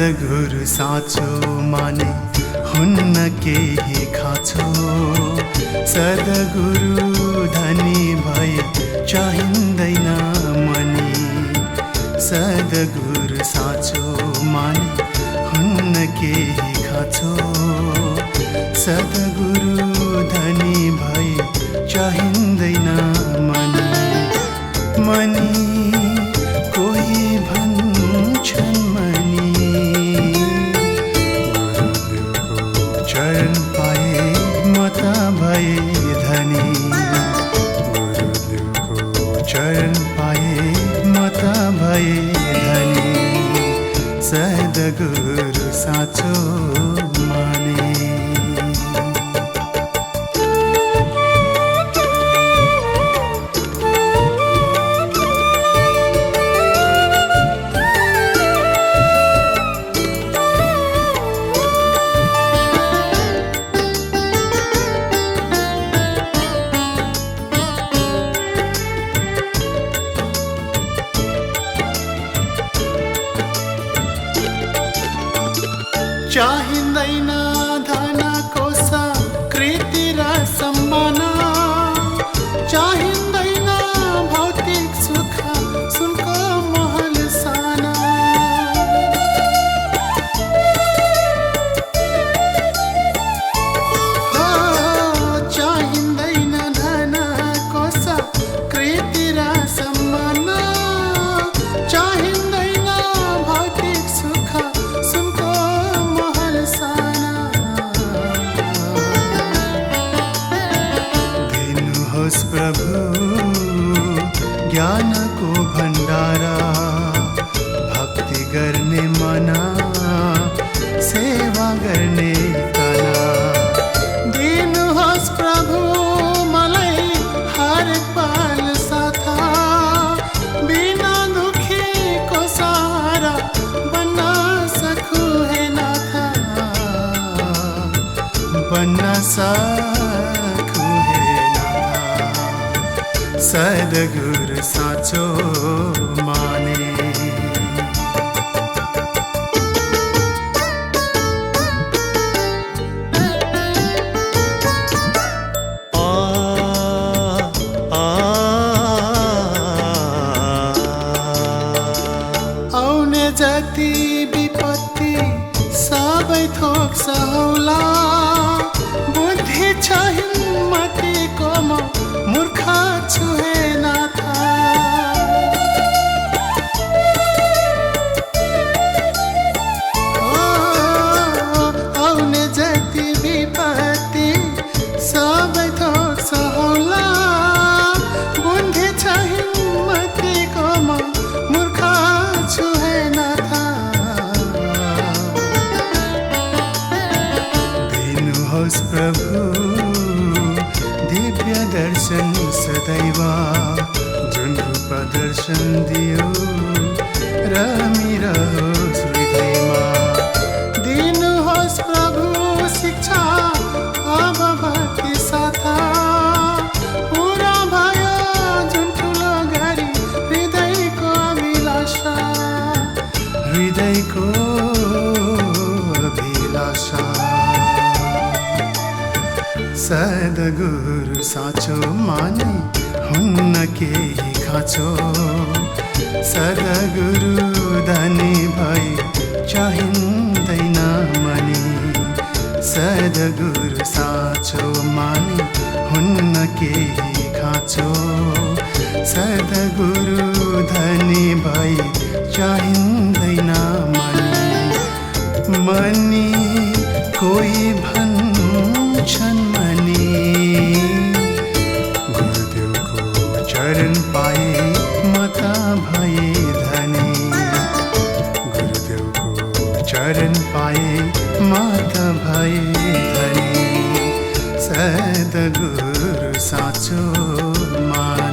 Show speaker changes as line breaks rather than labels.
सद्गुरु साँचो माने हुन्न केही खाँचो। सद्गुरु धनी भए चाहिँदैन मनी। सद्गुरु साँचो माने हुन्न केही खाँचो। सद्गुरु धनी भए चाहिँदैन मनी। मनी कोही भन्छन् मनी, गुरुदेवको चरण पाए म त भए धनी। गुरुदेवको चरण पाए म त भए धनी। सद्गुरु साँचो माने। चाहिँदैन धन कोष कृति र सम्मान। चाहिँदैन भौतिक सुख सुनको महल साना। चाहिँदैन धन कोष कृति र सम्मान। चाहिँदैन भौतिक सुख सुनको दिनुहोस् प्रभु ज्ञानको भण्डारा। भक्ति गर्ने मना सेवा गर्ने कला। दिनुहोस् प्रभु मलाई हर पल साथा। बिना दुखीको सहारा बन्न सकु हे नाथ। बन्न सकु हे नाथ। सद्गुरु साँचो माने। आउने जति विपत्ति सबै थोक सहौला। बुद्धि छ हिम्मतीको म मूर्ख छु हे नाथ। आउने जति विपत्ति सबै थोक सहौला। बुद्धि छ हिम्मतीको म मूर्ख छु हे नाथ। दिनुहोस् प्रभु दिव्य दर्शन सदैव। जुन रूप दर्शन दियो रमिरहोस् हृदयमा। दिनुहोस् प्रभु शिक्षा अब भक्ति साथा। पुरा भयो जुन ठुलो गरी हृदयको अभिलाषा। हृदयको अभिलाषा। सद्गुरु साँचो माने हुन्न केही खाँचो। सद्गुरु धनी भए चाहिँदैन मनी। सद्गुरु साँचो माने हुन्न केही खाँचो। सद्गुरु धनी भए चाहिँदैन मनी। मनी कोही भन्छन् मनी, गुरुदेवको चरण पाए म त भए धनी। गुरुदेवको चरण पाए म त भए धनी। सद्गुरु साँचो माने।